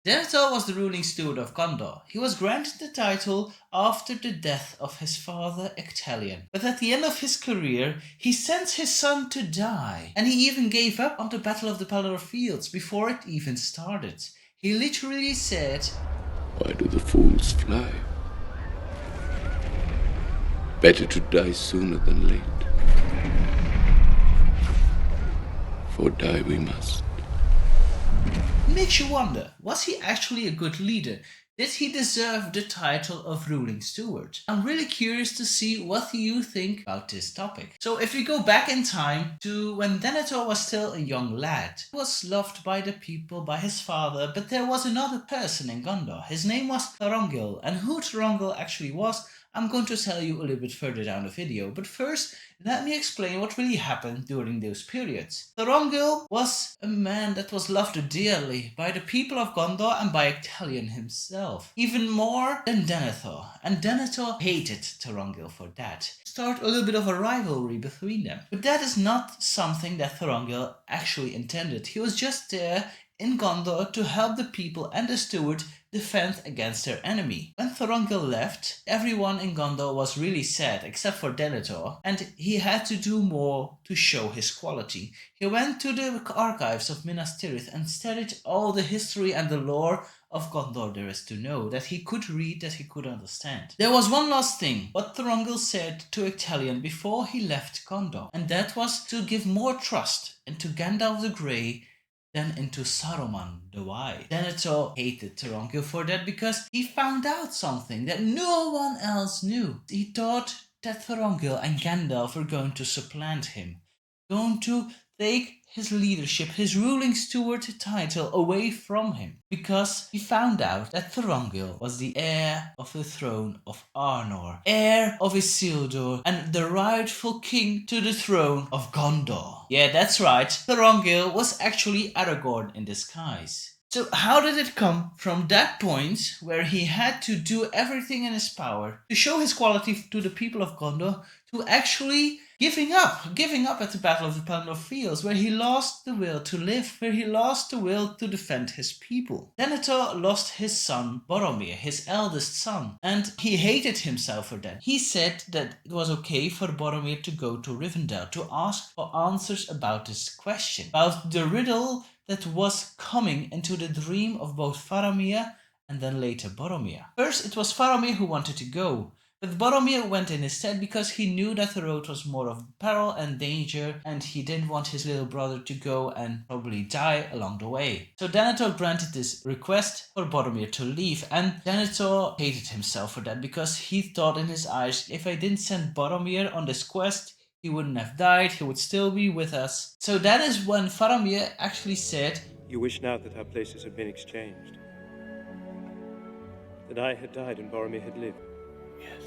Denethor was the ruling steward of Gondor. He was granted the title after the death of his father Ectelion. But at the end of his career, he sent his son to die. And he even gave up on the Battle of the Palantir Fields before it even started. He literally said, "Why do the fools fly? Better to die sooner than late. For die we must." Makes you wonder, was he actually a good leader? Did he deserve the title of ruling steward? I'm really curious to see what you think about this topic. So if we go back in time to when Denethor was still a young lad, he was loved by the people, by his father, but there was another person in Gondor. His name was Thorongil, and who Thorongil actually was, I'm going to tell you a little bit further down the video, but first, let me explain what really happened during those periods. Thorongil was a man that was loved dearly by the people of Gondor and by Ectelion himself, even more than Denethor, and Denethor hated Thorongil for that. Start a little bit of a rivalry between them. But that is not something that Thorongil actually intended. He was just there in Gondor to help the people and the steward defend against their enemy. When Thorongil left, everyone in Gondor was really sad except for Denethor, and he had to do more to show his quality. He went to the archives of Minas Tirith and studied all the history and the lore of Gondor there is to know, that he could read, that he could understand. There was one last thing, what Thorongil said to Ectelion before he left Gondor, and that was to give more trust into Gandalf the Grey than into Saruman the Wise. Denethor hated Thorongil for that because he found out something that no one else knew. He thought that Thorongil and Gandalf were going to supplant him, going to take his leadership, his ruling steward title away from him, because he found out that Thorongil was the heir of the throne of Arnor, heir of Isildur, and the rightful king to the throne of Gondor. Yeah, that's right, Thorongil was actually Aragorn in disguise. So how did it come from that point where he had to do everything in his power to show his quality to the people of Gondor to actually giving up at the Battle of the Palantir Fields, where he lost the will to live, where he lost the will to defend his people? Denethor lost his son Boromir, his eldest son, and he hated himself for that. He said that it was okay for Boromir to go to Rivendell to ask for answers about this question, about the riddle that was coming into the dream of both Faramir and then later Boromir. First, it was Faramir who wanted to go, but Boromir went in instead because he knew that the road was more of peril and danger, and he didn't want his little brother to go and probably die along the way. So Denethor granted this request for Boromir to leave, and Denethor hated himself for that because he thought in his eyes, if I didn't send Boromir on this quest, he wouldn't have died, he would still be with us. So that is when Faramir actually said, "You wish now that our places had been exchanged, that I had died and Boromir had lived." Yes.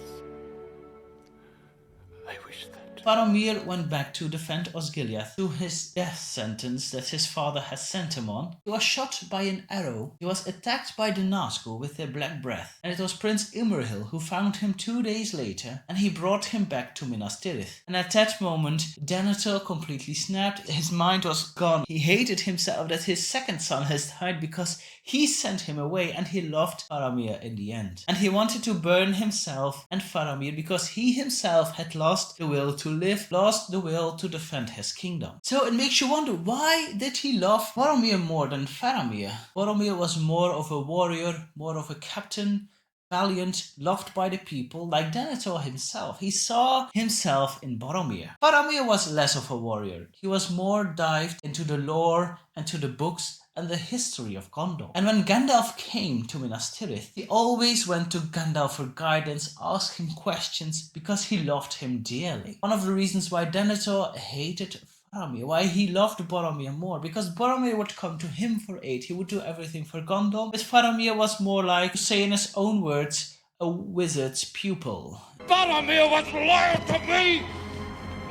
I wish that. Faramir went back to defend Osgiliath through his death sentence that his father had sent him on. He was shot by an arrow. He was attacked by the Nazgul with their black breath, and it was Prince Imrahil who found him 2 days later, and he brought him back to Minas Tirith. And at that moment, Denethor completely snapped. His mind was gone. He hated himself that his second son has died because he sent him away, and he loved Faramir in the end. And he wanted to burn himself and Faramir because he himself had lost the will to live, lost the will to defend his kingdom. So it makes you wonder, why did he love Boromir more than Faramir? Boromir was more of a warrior, more of a captain, valiant, loved by the people, like Denethor himself. He saw himself in Boromir. Faramir was less of a warrior. He was more dived into the lore and to the books and the history of Gondor. And when Gandalf came to Minas Tirith, he always went to Gandalf for guidance, asked him questions, because he loved him dearly. One of the reasons why Denethor hated Faramir, why he loved Boromir more, because Boromir would come to him for aid, he would do everything for Gondor, but Faramir was more like, to say in his own words, a wizard's pupil. Boromir was loyal to me,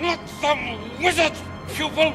not some wizard's pupil.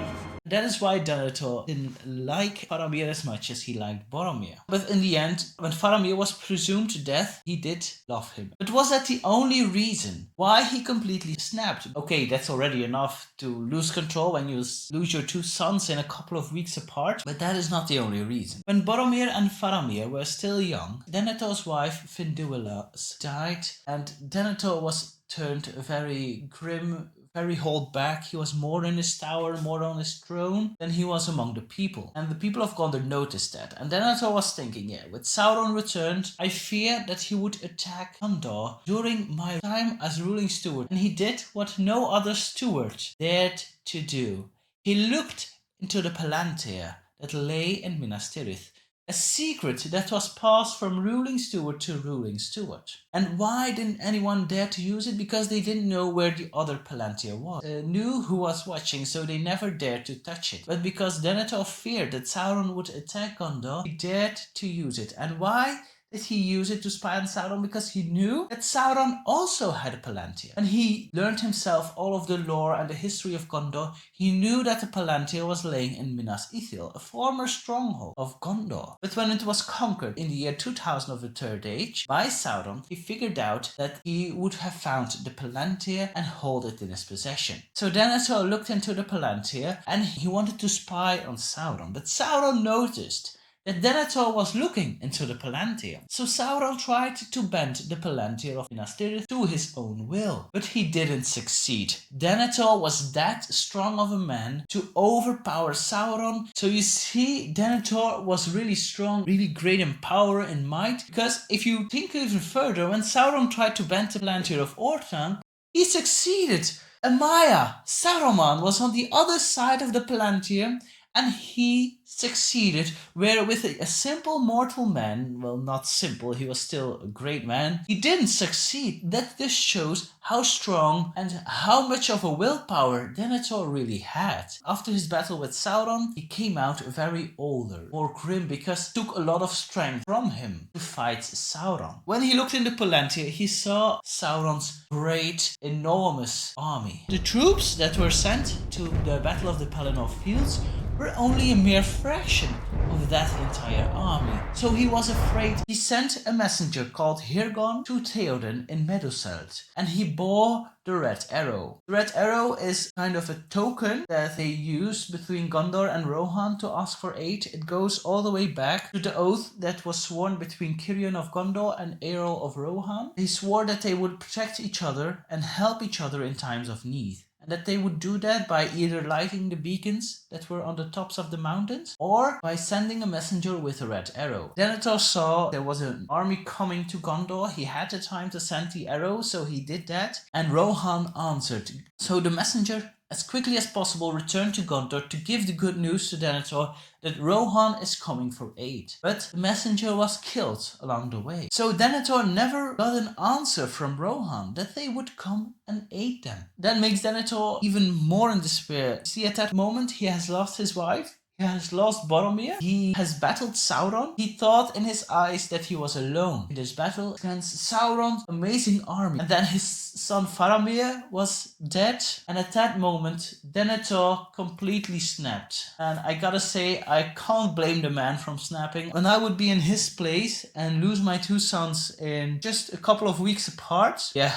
That is why Denethor didn't like Faramir as much as he liked Boromir. But in the end, when Faramir was presumed to death, he did love him. But was that the only reason why he completely snapped? Okay, that's already enough to lose control when you lose your two sons in a couple of weeks apart, but that is not the only reason. When Boromir and Faramir were still young, Denethor's wife Finduilas died, and Denethor was turned very grim, very hold back. He was more in his tower, more on his throne than he was among the people. And the people of Gondor noticed that. And Denethor was thinking, yeah, with Sauron returned, I fear that he would attack Gondor during my time as ruling steward. And he did what no other steward dared to do. He looked into the Palantir that lay in Minas Tirith, a secret that was passed from ruling steward to ruling steward. And why didn't anyone dare to use it? Because they didn't know where the other Palantir was. They knew who was watching, so they never dared to touch it. But because Denethor feared that Sauron would attack Gondor, he dared to use it. And why did he use it to spy on Sauron? Because he knew that Sauron also had a Palantir. And he learned himself all of the lore and the history of Gondor. He knew that the Palantir was laying in Minas Ithil, a former stronghold of Gondor. But when it was conquered in the year 2000 of the Third Age by Sauron, he figured out that he would have found the Palantir and hold it in his possession. So Denethor looked into the Palantir and he wanted to spy on Sauron. But Sauron noticed that Denethor was looking into the Palantir. So Sauron tried to bend the Palantir of Minas Tirith to his own will. But he didn't succeed. Denethor was that strong of a man to overpower Sauron. So you see, Denethor was really strong, really great in power and might. Because if you think even further, when Sauron tried to bend the Palantir of Orthanc, he succeeded. Amaya, Saruman, was on the other side of the Palantir, and he succeeded, where with a simple mortal man, well, not simple, he was still a great man, he didn't succeed. That just shows how strong and how much of a willpower Denethor really had. After his battle with Sauron, he came out very older, more grim, because it took a lot of strength from him to fight Sauron. When he looked in the Palantir, he saw Sauron's great, enormous army. The troops that were sent to the Battle of the Pelennor Fields were only a mere fraction of that entire army. So he was afraid. He sent a messenger called Hirgon to Theoden in Meduseld, and he bore the Red Arrow. The Red Arrow is kind of a token that they use between Gondor and Rohan to ask for aid. It goes all the way back to the oath that was sworn between Cirion of Gondor and Eorl of Rohan. They swore that they would protect each other and help each other in times of need. And that they would do that by either lighting the beacons that were on the tops of the mountains or by sending a messenger with a red arrow. Denethor saw there was an army coming to Gondor. He had the time to send the arrow, so he did that. And Rohan answered. So the messenger, as quickly as possible, returned to Gondor to give the good news to Denethor that Rohan is coming for aid. But the messenger was killed along the way. So Denethor never got an answer from Rohan that they would come and aid them. That makes Denethor even more in despair. See, at that moment he has lost his wife. He has lost Boromir. He has battled Sauron. He thought in his eyes that he was alone in this battle against Sauron's amazing army. And then his son Faramir was dead. And at that moment, Denethor completely snapped. And I gotta say, I can't blame the man from snapping. When I would be in his place and lose my two sons in just a couple of weeks apart, yeah,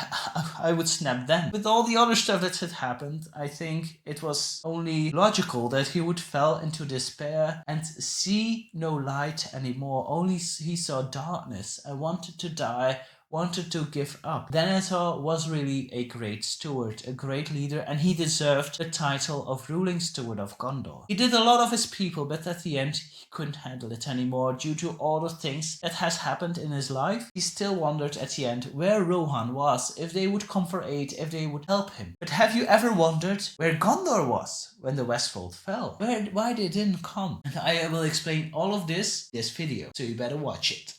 I would snap then. With all the other stuff that had happened, I think it was only logical that he would fall into despair and see no light anymore. Only he saw darkness and wanted to die, wanted to give up. Denethor was really a great steward, a great leader, and he deserved the title of ruling steward of Gondor. He did a lot of his people, but at the end he couldn't handle it anymore due to all the things that has happened in his life. He still wondered at the end where Rohan was, if they would come for aid, if they would help him. But have you ever wondered where Gondor was when the Westfold fell? Why they didn't come? And I will explain all of this video, so you better watch it.